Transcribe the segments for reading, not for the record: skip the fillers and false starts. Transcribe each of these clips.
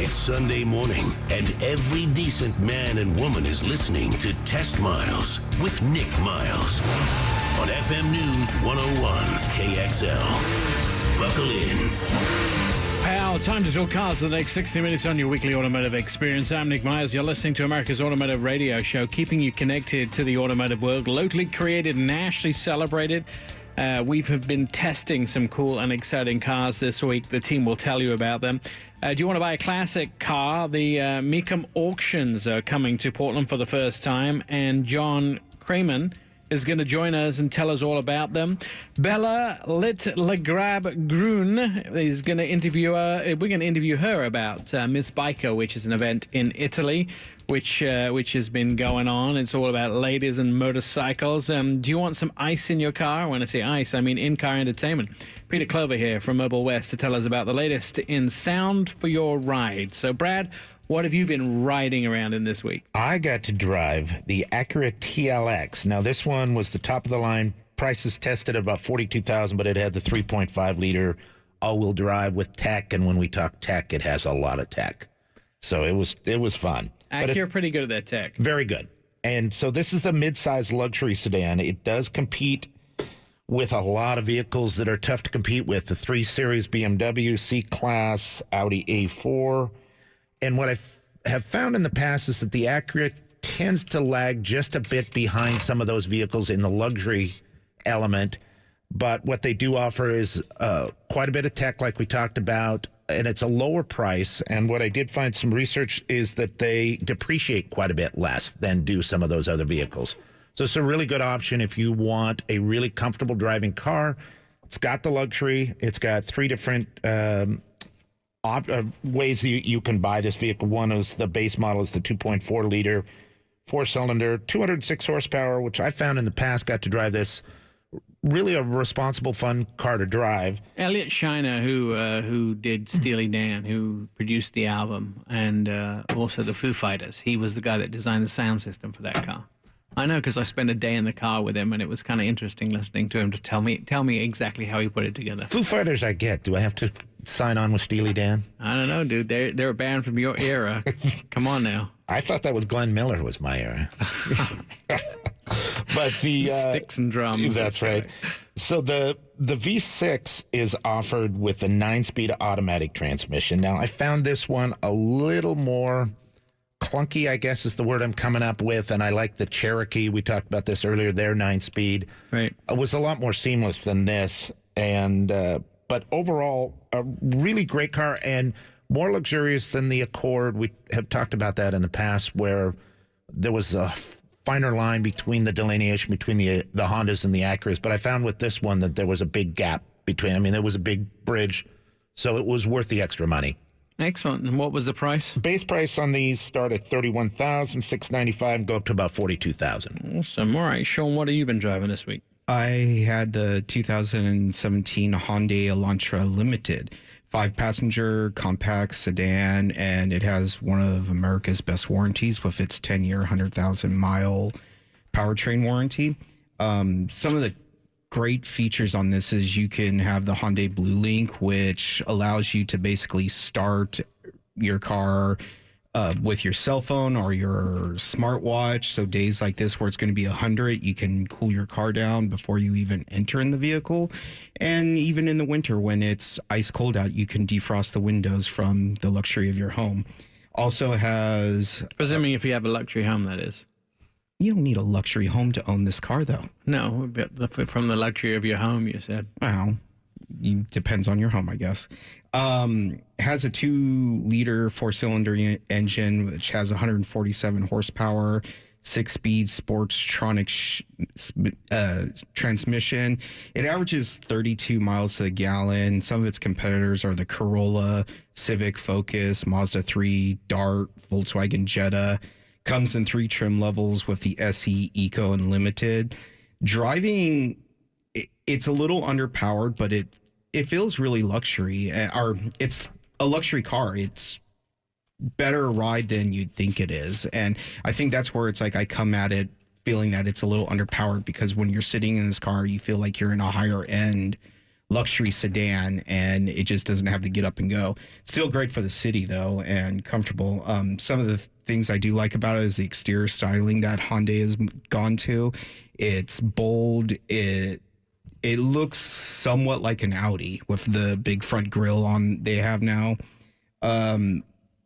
It's Sunday morning, and every decent man and woman is listening to Test Miles with Nick Miles on FM News 101 KXL. Buckle in. Pal, time to talk cars for the next 60 minutes on your weekly automotive experience. I'm Nick Myers. You're listening to America's Automotive Radio Show, keeping you connected to the automotive world, locally created, nationally celebrated. We have been testing some cool and exciting cars this week. The team will tell you about them. Do you want to buy a classic car? The Mecum auctions are coming to Portland for the first time, and John Craman is going to join us and tell us all about them. Bella Litt-Legrab-Grun is going to interview her. We're going to interview her about Miss Biker, which is an event in Italy, which has been going on. It's all about ladies and motorcycles. Do you want some ice in your car? When I say ice, I mean in-car entertainment. Peter Clover here from Mobile West to tell us about the latest in sound for your ride. So, Brad, what have you been riding around in this week? I got to drive the Acura TLX. Now, this one was the top of the line. Prices tested at about $42,000, but it had the 3.5-liter all-wheel drive with tech. And when we talk tech, it has a lot of tech. So it was fun. Acura pretty good at that tech. Very good. And so this is the mid-size luxury sedan. It does compete with a lot of vehicles that are tough to compete with. The 3 Series BMW, C-Class, Audi A4. And what I have found in the past is that the Acura tends to lag just a bit behind some of those vehicles in the luxury element. But what they do offer is quite a bit of tech, like we talked about, and it's a lower price. And what I did find some research is that they depreciate quite a bit less than do some of those other vehicles. So it's a really good option if you want a really comfortable driving car. It's got the luxury. It's got 3 different ways you can buy this vehicle. One is the base model is the 2.4-liter 4-cylinder, 206 horsepower, which I found in the past, got to drive this. Really a responsible, fun car to drive. Elliot Shiner, who did Steely Dan, who produced the album, and also the Foo Fighters, he was the guy that designed the sound system for that car. I know, because I spent a day in the car with him, and it was kind of interesting listening to him to tell me exactly how he put it together. Foo Fighters I get. Do I have to sign on with Steely Dan? I don't know, dude. They're a band from your era. Come on now. I thought that was Glenn Miller was my era. But the sticks and drums. That's right. So the V6 is offered with a 9-speed automatic transmission. Now, I found this one a little more clunky, I guess is the word I'm coming up with, and I like the Cherokee. We talked about this earlier. Their 9-speed was a lot more seamless than this, and but overall, a really great car and more luxurious than the Accord. We have talked about that in the past, where there was a finer line between the delineation between the Hondas and the Acuras. But I found with this one that there was a big gap between. I mean, there was a big bridge, so it was worth the extra money. Excellent. And what was the price? Base price on these start at $31,695 and go up to about $42,000. Awesome. All right, Sean, what have you been driving this week? I had the 2017 Hyundai Elantra Limited, 5-passenger compact sedan, and it has one of America's best warranties with its 10-year, 100,000-mile powertrain warranty. Some of the great features on this is you can have the Hyundai Blue Link, which allows you to basically start your car with your cell phone or your smartwatch. So days like this where it's going to be 100, you can cool your car down before you even enter in the vehicle. And even in the winter when it's ice cold out, you can defrost the windows from the luxury of your home. Also has... Presuming if you have a luxury home, that is. You don't need a luxury home to own this car, though. No, but from the luxury of your home, you said. Well, depends on your home, I guess. Has a 2-liter 4-cylinder engine, which has 147 horsepower, 6-speed Sportstronic transmission. It averages 32 miles to the gallon. Some of its competitors are the Corolla, Civic, Focus, Mazda 3, Dart, Volkswagen Jetta. Comes in 3 trim levels with the SE, Eco, and Limited. Driving, it's a little underpowered, but it feels really luxury. Or it's a luxury car. It's better ride than you'd think it is. And I think that's where it's like I come at it feeling that it's a little underpowered, because when you're sitting in this car, you feel like you're in a higher end luxury sedan, and it just doesn't have the get up and go. Still great for the city though, and comfortable. Some of the things I do like about it is the exterior styling that Hyundai has gone to. It's bold. It looks somewhat like an Audi with the big front grille on they have now.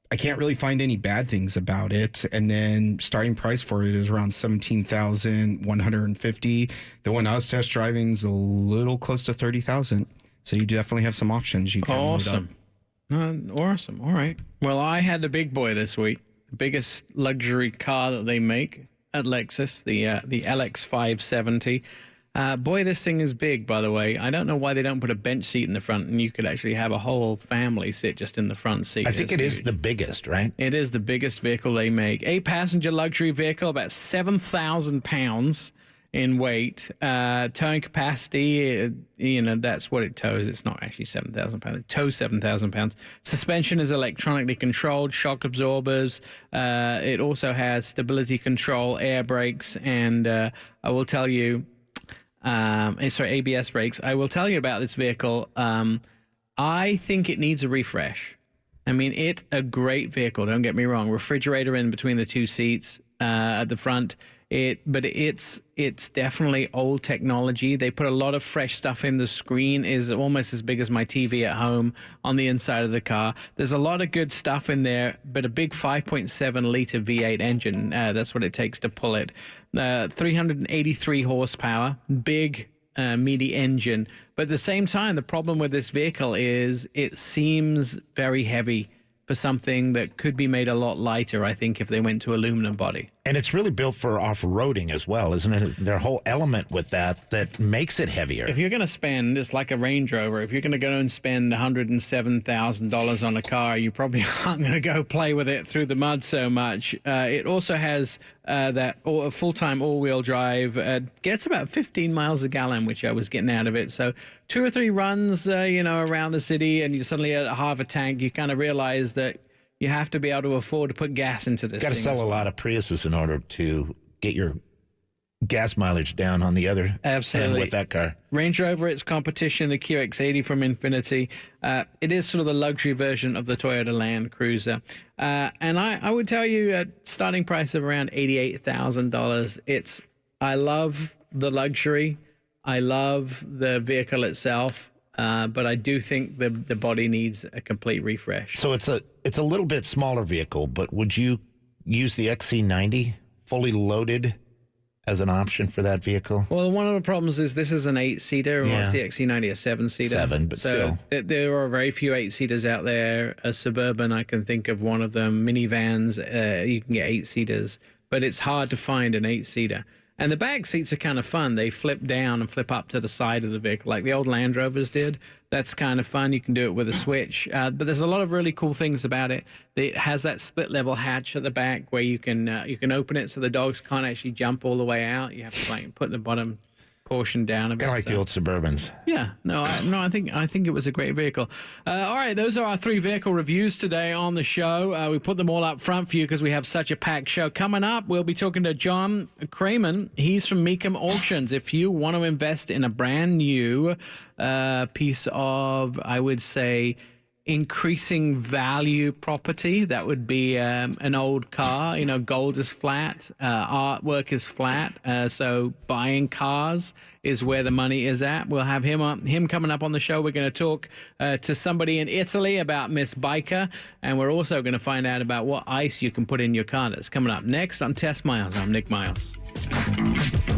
I can't really find any bad things about it. And then starting price for it is around $17,150. The one I was test driving is a little close to $30,000. So you definitely have some options you can load up. Awesome. All right. Well, I had the big boy this week, the biggest luxury car that they make at Lexus, the LX 570. Boy, this thing is big, by the way. I don't know why they don't put a bench seat in the front, and you could actually have a whole family sit just in the front seat. I think it is the biggest, right? It is the biggest vehicle they make. 8-passenger luxury vehicle, about 7,000 pounds in weight. Towing capacity, that's what it tows. It's not actually 7,000 pounds. It tows 7,000 pounds. Suspension is electronically controlled, shock absorbers. It also has stability control, air brakes, and I will tell you, ABS brakes. I will tell you about this vehicle. I think it needs a refresh. I mean, it's a great vehicle. Don't get me wrong. Refrigerator in between the two seats at the front. But it's definitely old technology. They put a lot of fresh stuff in. The screen is almost as big as my TV at home on the inside of the car. There's a lot of good stuff in there, but a big 5.7 liter V8 engine. That's what it takes to pull it. 383 horsepower, big, meaty engine. But at the same time, the problem with this vehicle is it seems very heavy for something that could be made a lot lighter, I think, if they went to aluminum body. And it's really built for off-roading as well, isn't it? Their whole element with that makes it heavier. If you're going to spend, it's like a Range Rover, if you're going to go and spend $107,000 on a car, you probably aren't going to go play with it through the mud so much. It also has that full-time all-wheel drive, gets about 15 miles a gallon, which I was getting out of it. So 2 or 3 runs, around the city, and you suddenly at half a tank, you kind of realize that you have to be able to afford to put gas into this. Got to sell a lot of Priuses in order to get your gas mileage down on the other end with that car. Range Rover, its competition, the QX80 from Infiniti. It is sort of the luxury version of the Toyota Land Cruiser. And I would tell you at starting price of around $88,000. I love the luxury. I love the vehicle itself. But I do think the body needs a complete refresh. So it's a little bit smaller vehicle, but would you use the XC90 fully loaded as an option for that vehicle? Well, one of the problems is this is an 8-seater, and what's the XC90, a 7-seater? 7, but still. There are very few 8-seaters out there. A Suburban, I can think of one of them. Minivans, you can get 8-seaters, but it's hard to find an 8-seater. And the back seats are kind of fun. They flip down and flip up to the side of the vehicle, like the old Land Rovers did. That's kind of fun. You can do it with a switch. But there's a lot of really cool things about it. It has that split-level hatch at the back where you can open it so the dogs can't actually jump all the way out. You have to put the bottom portion down a bit. Kind of like the old Suburbans. Yeah, I think it was a great vehicle. All right, those are our 3 vehicle reviews today on the show. We put them all up front for you because we have such a packed show. Coming up, we'll be talking to John Kramen. He's from Meekum Auctions. If you want to invest in a brand new piece of, I would say, increasing value property, that would be an old car. Gold is flat, artwork is flat, so buying cars is where the money is at. We'll have him coming up on the show. We're going to talk to somebody in Italy about Miss Biker, and we're also going to find out about what ice you can put in your car. That's coming up next on Test Miles. I'm Nick Miles.